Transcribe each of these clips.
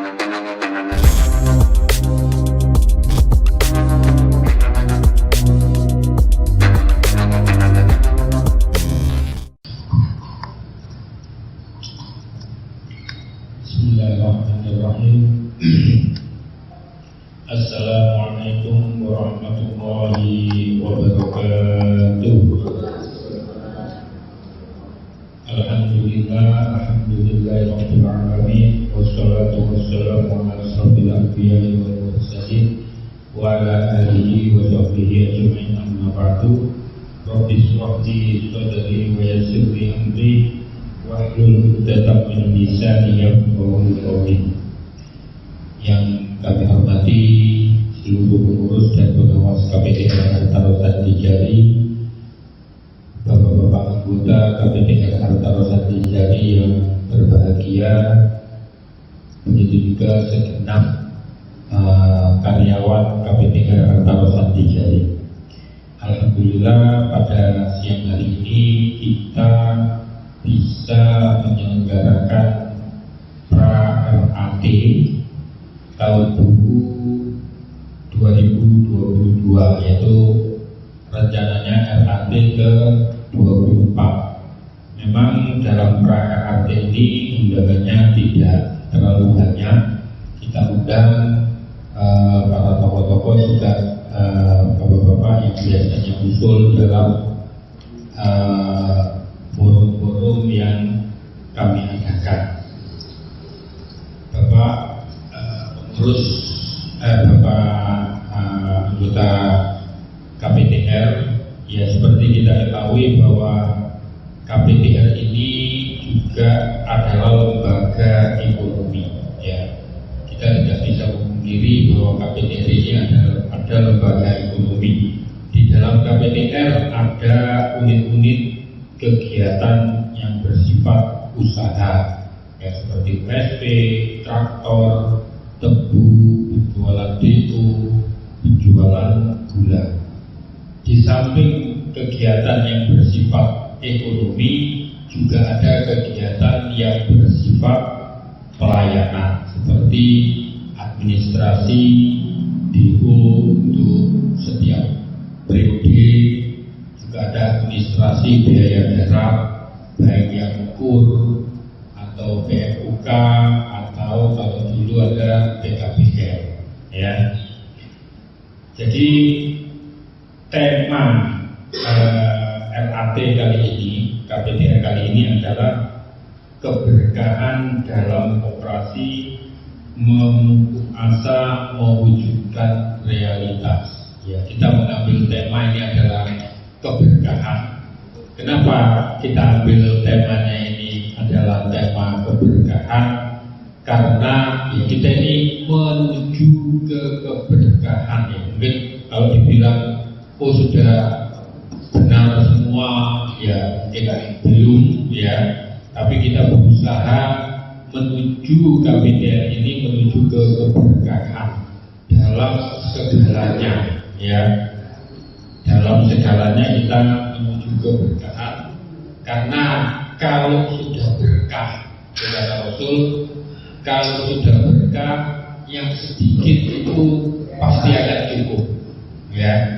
Bismillahirrahmanirrahim. Assalamualaikum warahmatullahi wabarakatuh. Alhamdulillahirabbil alamin, wassalatu wassalamu ala asyrofil anbiya'i wal mursalin wa ala alihi wa sahbihi ajma'in, amma ba'du. Rabbi shrah li sadri wa yassir li amri wahlul 'uqdatam min lisani yafqahu qawli. Yang kami hormati seluruh pengurus dan pengawas KPTR Harta Rosadi Jari, Bapak-bapak anggota KPTR Harta Rosadi Jari yang berbahagia, begitu juga segenap karyawan KPTR Harta Rosadi Jari. Alhamdulillah pada siang hari ini kita bisa menyelenggarakan pra-RAT tahun buku 2022, yaitu rencananya RAT ke 24. Memang dalam pra-RAT ini undangannya tidak terlalu banyak. Kita undang para tokoh-tokoh juga, bapak-bapak yang biasanya usul dalam forum-forum yang kami adakan. Bapak pengurus, bapak anggota KPTR, ya seperti kita ketahui bahwa KPTR ini juga adalah lembaga ekonomi. Ya, kita tidak bisa memungkiri bahwa KPTR ini ada lembaga ekonomi. Di dalam KPTR ada unit-unit kegiatan yang bersifat usaha, ya seperti USP, traktor, tebu, penjualan DO, penjualan gula. Di samping kegiatan yang bersifat ekonomi, juga ada kegiatan yang bersifat pelayanan seperti administrasi DO untuk setiap periode, juga ada administrasi biaya darat baik yang KUR atau PMUK atau kalau dulu ada PKBL, ya. Jadi tema RAT kali ini, KPTR kali ini adalah keberkahan dalam operasi memupuk asa mewujudkan realitas. Ya, kita mengambil tema ini adalah keberkahan. Kenapa kita ambil temanya ini adalah tema keberkahan? Karena ya, kita ini menuju ke keberkahan. Ya, mungkin kalau dibilang oh sudah benar semua, ya mungkin belum, ya. Tapi kita berusaha menuju KPTR ini menuju ke keberkahan dalam segalanya, ya. Dalam segalanya kita menuju keberkahan, karena kalau sudah berkah, kata Rasul, kalau sudah berkah yang sedikit itu pasti akan cukup, ya.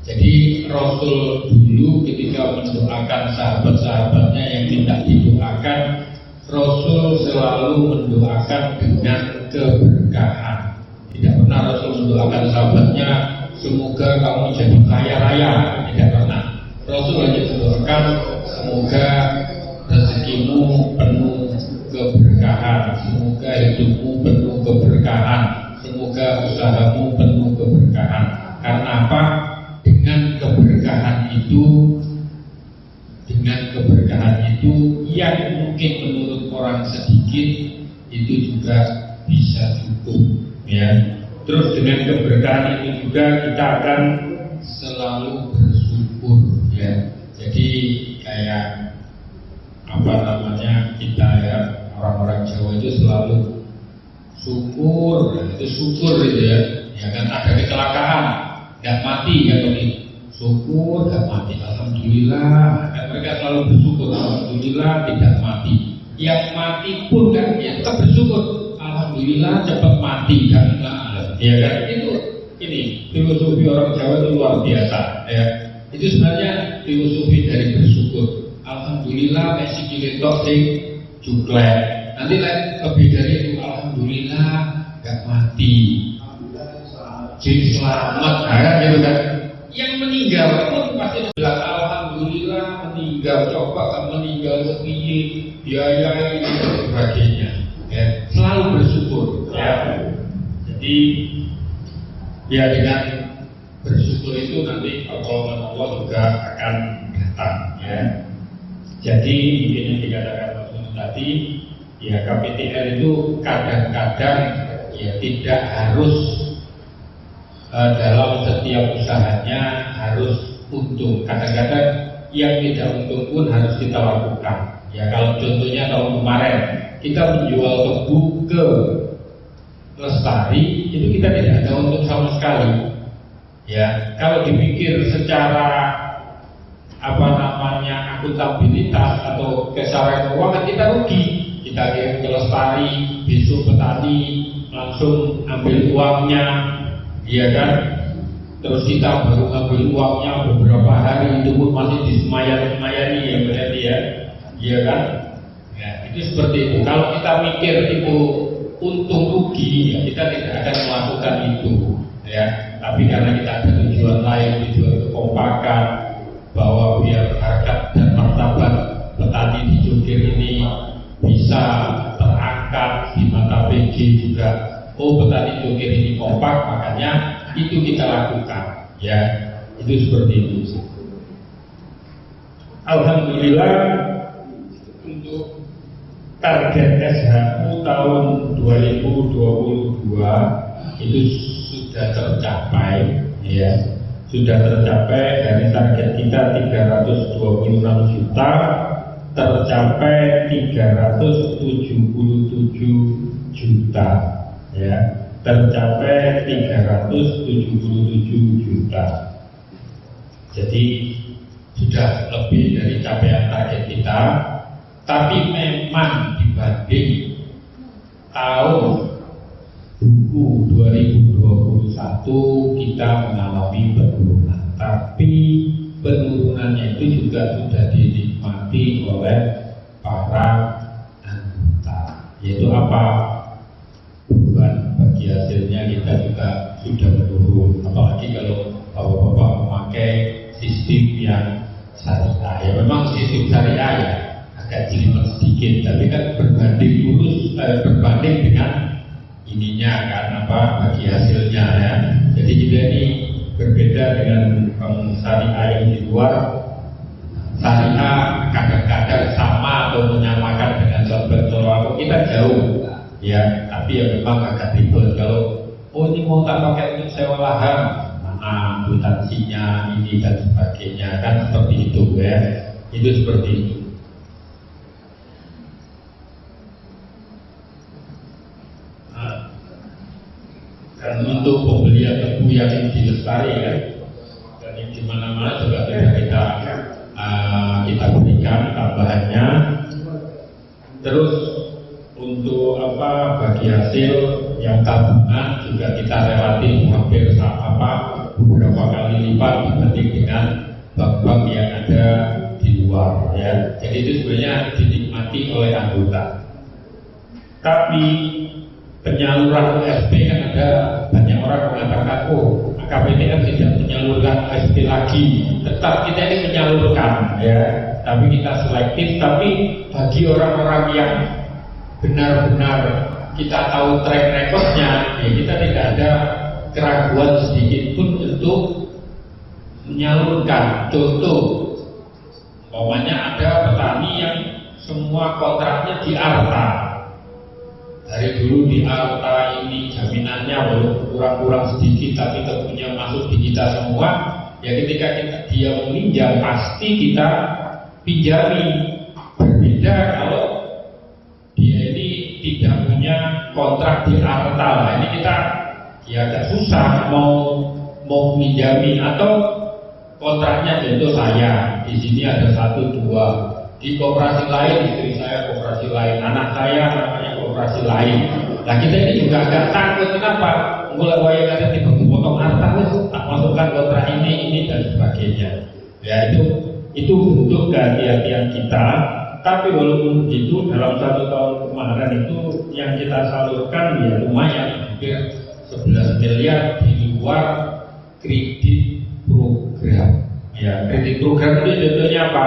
Jadi Rasul dulu ketika mendoakan sahabat-sahabatnya yang minta didoakan, Rasul selalu mendoakan dengan keberkahan. Tidak pernah Rasul mendoakan sahabatnya semoga kamu jadi kaya raya, tidak pernah. Rasul hanya mendoakan semoga rezekimu penuh keberkahan, semoga hidupmu penuh keberkahan, semoga usahamu penuh keberkahan. Karena apa? Dengan keberkahan itu yang mungkin menurut orang sedikit itu juga bisa cukup, ya. Terus dengan keberkahan itu juga kita akan selalu bersyukur, ya. Jadi kayak apa namanya, kita ya orang-orang Jawa itu selalu syukur, itu syukur gitu ya. Ya kan ada kecelakaan, nggak mati kan begitu. Syukur nggak mati, alhamdulillah. Kan mereka selalu bersyukur, alhamdulillah tidak mati. Yang mati pun kan ya tetap bersyukur, alhamdulillah cepat mati kan, ya kan? Itu ini filosofi orang Jawa itu luar biasa, ya. Itu sebenarnya filosofi dari bersyukur. Alhamdulillah masih kiletok sing juklek. Nanti lebih dari itu, alhamdulillah gak mati, jadi selamat, kan gitu kan? Yang meninggal pun pasti bilang alhamdulillah meninggal, coba kan meninggal begini, biayai dan sebagainya. Ya, selalu bersyukur, ya. Jadi ya dengan bersyukur itu nanti pertolongan Allah juga akan datang, ya. Jadi mungkin yang dikatakan Mas tadi, ya KPTL itu kadang-kadang ya tidak harus dalam setiap usahanya harus untung. Kadang-kadang yang tidak untung pun harus kita lakukan. Ya kalau contohnya tahun kemarin kita menjual tebu ke Lestari, itu kita tidak ada untung sama sekali. Ya kalau dipikir secara akuntabilitas atau kisaran keuangan kita rugi. Kita kirim ke Lestari, besok petani langsung ambil uangnya, iya kan? Terus kita baru ambil uangnya beberapa hari, itu pun masih disemayani ya berarti ya, iya kan? Ya itu seperti itu. Kalau kita mikir itu untung rugi, ya kita tidak akan melakukan itu, ya. Tapi karena kita ada tujuan lain, tujuan kekompakan, bahwa biar harkat dan martabat petani di Jogir ini bisa terangkat di mata PG juga. Oh, petani Jogir ini kompak, makanya itu kita lakukan, ya. Itu seperti itu. Alhamdulillah untuk target SHU tahun 2022 itu sudah tercapai, ya. Sudah tercapai. Dari target kita 326 juta, tercapai 377 juta, ya. Tercapai 377 juta. Jadi sudah lebih dari capaian target kita. Tapi memang dibanding tahun buku 2021 kita mengalami penurunan. Tapi penurunannya itu juga sudah dinikmati oleh para anggota. Yaitu apa? Beban bagi hasilnya kita juga sudah menurun. Apalagi kalau bapak-bapak memakai sistem yang syariah. Ya memang sistem syariah ya agak jelimet sedikit, tapi kan berbanding dengan ininya kan apa bagi hasilnya, ya. Jadi juga ini berbeda dengan syariah yang di luar. Syariah kadang-kadang sama atau menyamakan dengan sahabat tolak kita jauh, ya. Tapi ya memang agak ribet. Kalau ini mau tak pakai untuk sewa lahan, mana akuntansinya ini dan sebagainya, kan seperti itu, ya. Itu seperti itu. Dan untuk pembelian tebu yang di Lestari kan, dan yang di mana-mana juga tidak kita berikan tambahannya. Terus untuk bagi hasil yang tabungan juga kita relatif hampir beberapa kali lipat dibanding dengan bank-bank yang ada di luar, ya. Jadi itu sebenarnya dinikmati oleh anggota. Tapi penyaluran OSP kan ada banyak orang mengatakan, oh KPTM tidak menyalurkan OSP lagi. Tetap kita ini menyalurkan, ya. Tapi kita selektif. Tapi bagi orang-orang yang benar-benar kita tahu track recordnya, ya kita tidak ada keraguan sedikit pun untuk menyalurkan. Contoh, umpamanya ada petani yang semua kontraknya di Arta. Dari dulu di Arta ini jaminannya walaupun kurang-kurang sedikit, tapi tentunya masuk di kita semua. Ya ketika dia meminjam pasti kita pinjami. Berbeda kalau dia ini tidak punya kontrak di Arta. Nah, ini kita ya agak susah mau pinjami, atau kontraknya contoh saya di sini ada 1, 2, di koperasi lain istri saya koperasi lain, anak saya namanya koperasi lain. Nah kita ini juga agak takut, kenapa? Mulai wayang ada di potong harta, tak masukkan kontrak ini dan sebagainya. Ya itu bentuk kehati-hatian kita. Tapi walaupun begitu dalam 1 tahun kemarin itu yang kita salurkan ya lumayan, hampir 11 miliar di luar kredit program. Ya kredit program itu contohnya apa?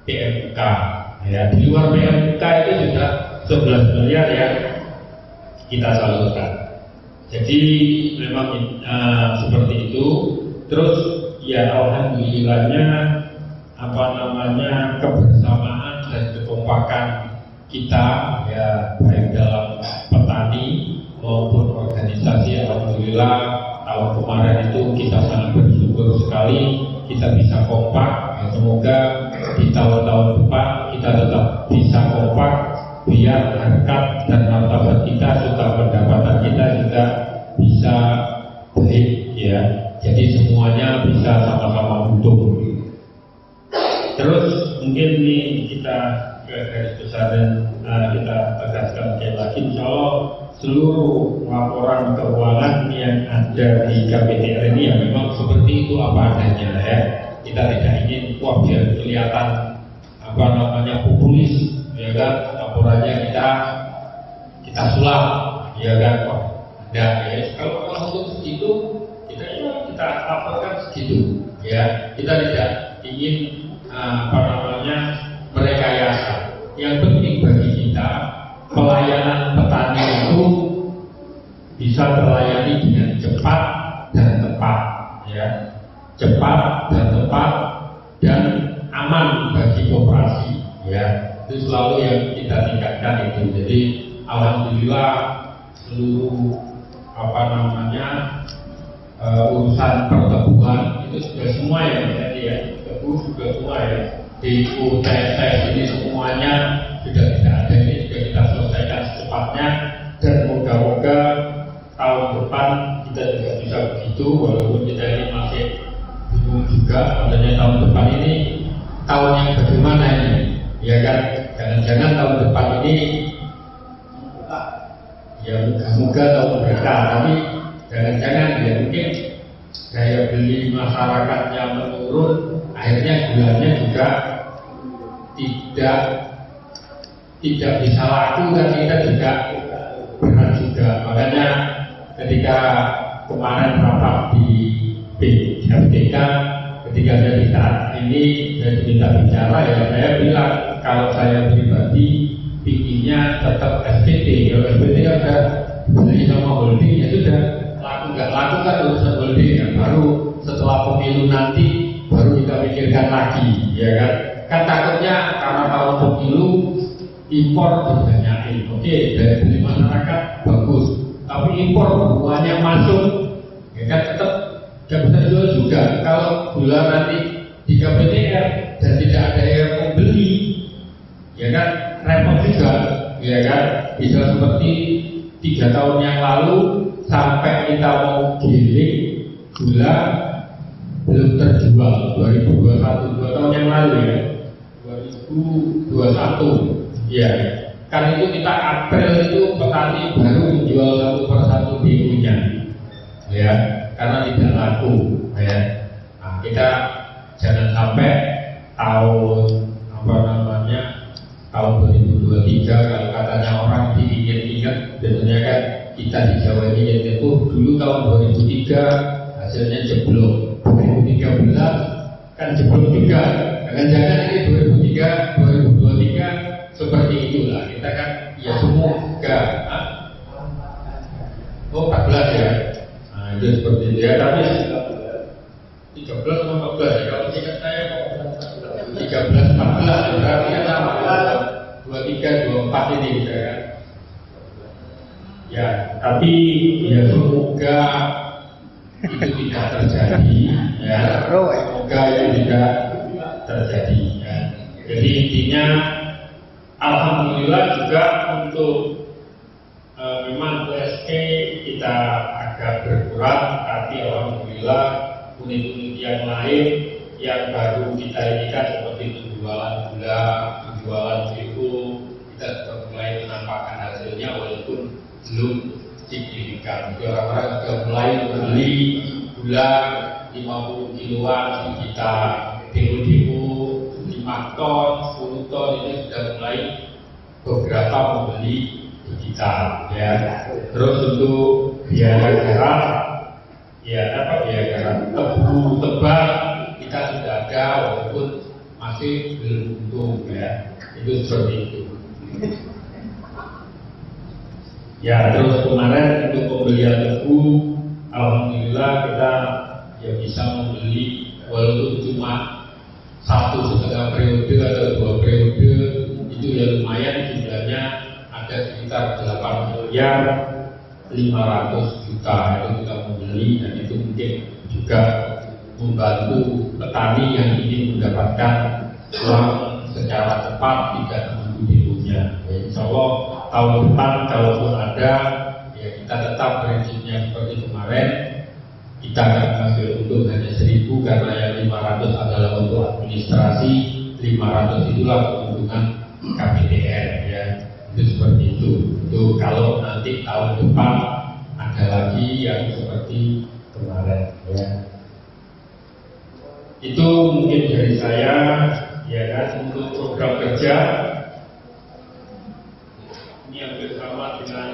PMK. Ya di luar PMK itu sudah 11 miliar ya kita salurkan. Jadi memang seperti itu. Terus ya alhamdulillahnya kebersamaan dan kekompakan kita ya baik dalam petani maupun organisasi, alhamdulillah tahun kemarin itu kita sangat bersyukur sekali kita bisa kompak. Ya, semoga di tahun-tahun depan kita tetap bisa kompak biar harkat dan martabat kita serta pendapatan kita juga bisa baik ya. Jadi semuanya bisa sama-sama untung. Terus mungkin ini kita garis besar dan kita tegaskan sekali lagi, insya Allah seluruh laporan keuangan yang ada di KPTR ini ya memang seperti itu apa adanya ya. Kita tidak ingin biar kelihatan populis ya kan, laporannya kita sulap ya kan kok. Nah ya kalau untuk itu kita laporkan segitu ya. Kita tidak ingin merekayasa. Yang penting bagi kita pelayanan petani itu bisa terlayani dengan cepat dan tepat ya. Cepat dan tepat dan aman bagi koperasi ya. Itu selalu yang kita tingkatkan itu. Jadi alhamdulillah seluruh urusan perkebunan itu sudah semua ya jadi ya. Juga semua ya di UTS ini semuanya sudah tidak ada, ini sudah kita selesaikan secepatnya dan moga-moga tahun depan kita juga bisa begitu, walaupun kita ini masih bingung juga adanya tahun depan ini tahun yang bagaimana ini ya kan. Jangan-jangan tahun depan ini ya moga-moga tahun berkah, tapi jangan-jangan ya mungkin daya beli masyarakatnya menurun, akhirnya gulanya juga tidak bisa laku dan kita juga berat juga. Makanya ketika kemarin rapat di BFTK, ketika saya di saat ini saya diminta bicara ya saya bilang kalau saya pribadi pinginnya tetap SPT. Kalau SPT kan sudah beli sama holding ya sudah, laku nggak laku kan urusan holding ya. Baru setelah pemilu nanti baru kita pikirkan lagi ya kan. Kan takutnya karena tahun pemilu impor dibanyakin. Oke, daya beli masyarakat bagus, tapi impor buahnya masuk ya kan tetap gak bisa jual juga. Kalau gula nanti di KPTR dan tidak ada yang mau beli ya kan repot juga ya kan. Bisa seperti 3 tahun yang lalu sampai kita mau giling gula belum terjual 2021, 2 tahun yang lalu ya 2021 ya kan itu kita April itu petani baru menjual 1/1 BU-nya ya karena tidak laku ya. Nah, kita jangan sampai tahun tahun 2023 kalau katanya orang diingat-ingat biasanya kan kita di Jawa ini itu dulu tahun 2003 hasilnya jeblok, 2013 kan jeblok juga. Jangan-jangan ini 2023 seperti itulah. Kita kan ya semoga 14 ya. Nah itu seperti itu ya. Tapi 13 sama 14 ya. Kalau ingat saya 13, 14 berarti kan sama 23, 24 ini gitu ya. Ya, tapi ya semoga itu tidak terjadi ya. Semoga itu tidak terjadi ya. Jadi intinya alhamdulillah juga untuk memang USP kita agak berkurang, tapi alhamdulillah unit-unit yang lain yang baru kita ini kan seperti penjualan gula, penjualan BU kita sudah mulai menampakkan hasilnya walaupun belum signifikan. Orang-orang sudah mulai membeli gula 50 kiloan di kita, demo-demo 5 ton, 10 ton ini sudah mulai beberapa membeli di kita, ya. Terus untuk biaya garam, ya apa biaya garam, tebu tebal kita sudah ada walaupun masih belum untung, ya. Itu seperti itu. Ya, terus kemarin untuk pembelian tebu, alhamdulillah kita ya bisa membeli walaupun cuma 1,5 periode atau 2 periode, itu ya lumayan, jumlahnya ada sekitar 8 miliar 500 juta itu kita membeli, dan itu mungkin juga membantu petani yang ingin mendapatkan uang secara cepat tidak menunggu demonya. Ya, insya Allah tahun depan kalaupun ada, ya kita tetap prinsipnya seperti kemarin, kita akan mengambil untung hanya 1.000 karena yang 500 adalah untuk administrasi, 500 itulah keuntungan KPTR, ya. Itu seperti itu. Itu kalau nanti tahun depan ada lagi yang seperti kemarin, ya. Itu mungkin dari saya, ya kan, untuk program kerja ini yang bersama dengan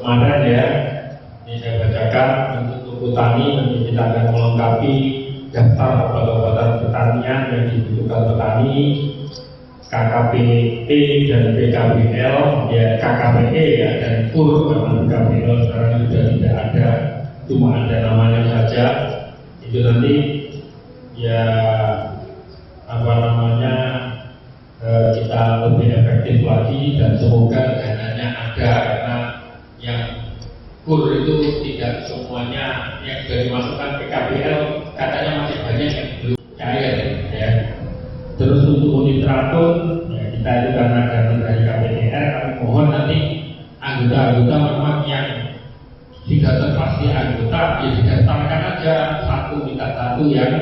kemarin, ya. Ini saya bacakan untuk petani, nanti kita akan melengkapi daftar obat-obatan pertanian yang dibutuhkan petani, KKPP dan PKBL, ya KKPE ya, dan KUR, karena PKBL sekarang sudah tidak ada, cuma ada namanya saja. Itu nanti ya apa namanya kita lebih efektif lagi, dan semoga dananya ada, karena yang KUR itu tidak semuanya yang sudah dimasukkan PKBL katanya masih banyak yang belum cair, ya. Terus untuk unit traktor, ya kita itu karena dana dari KPTR, kami mohon nanti anggota-anggota memang yang tidak terpasti anggota, ya didaftarkan aja satu minta satu yang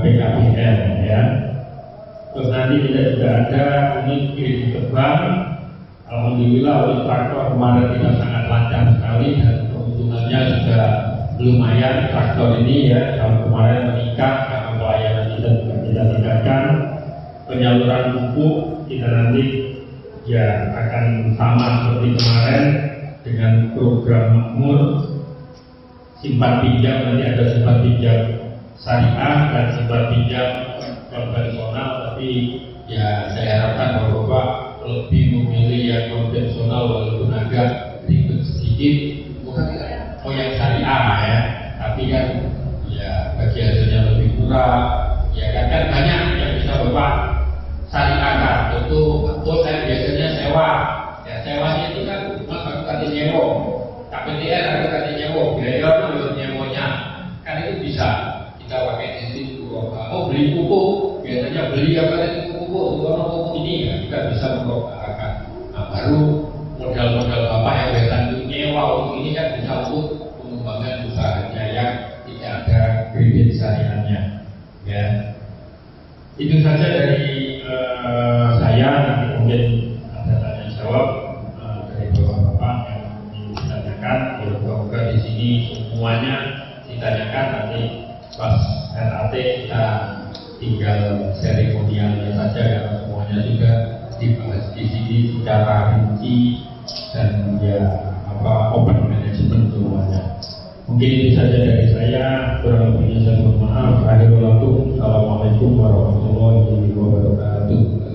PKBL, ya. Terus nanti kita juga ada unit kredit terbang. Alhamdulillah unit traktor kemarin kita sangat lancar sekali dan keuntungannya juga lumayan. Traktor ini ya tahun kemarin meningkat karena pelayanan kita juga kita tingkatkan. Penyaluran pupuk kita nanti ya akan sama seperti kemarin dengan program makmur. Simpan pinjam, nanti ada simpan pinjam syariah dan simpan pinjam konvensional, tapi ya saya harapkan Bapak lebih memilih yang konvensional walaupun agak ribet sedikit. Oh yang syariah ya, tapi kan ya bagi hasilnya lebih murah, ya kan banyak yang bisa Bapak syariah kan. Itu saya biasanya sewa, ya sewanya itu kan cuma baru kali nyewa, KPTR ada kali nyewa, biaya untuk nyewonya kan itu bisa kita pakai sistem kuroba. Oh beli pupuk, biasanya beli apa tadi pupuk, pupuk ini ya kita bisa menggunakan. Nah baru modal-modal Bapak yang biasa untuk nyewa untuk ini kan bisa untuk mengembangkan usahanya yang tidak ada kredit syariahnya, ya. Itu saja dari saya. Nanti mungkin ada tanya jawab dari bapak-bapak yang ditanyakan. Semoga di sini semuanya ditanyakan, nanti pas RAT kita tinggal seremonialnya saja, karena semuanya juga dibahas di sini secara rinci dan ya open management semuanya. Mungkin itu saja dari saya, kurang lebihnya saya mohon maaf. Assalamualaikum warahmatullahi wabarakatuh.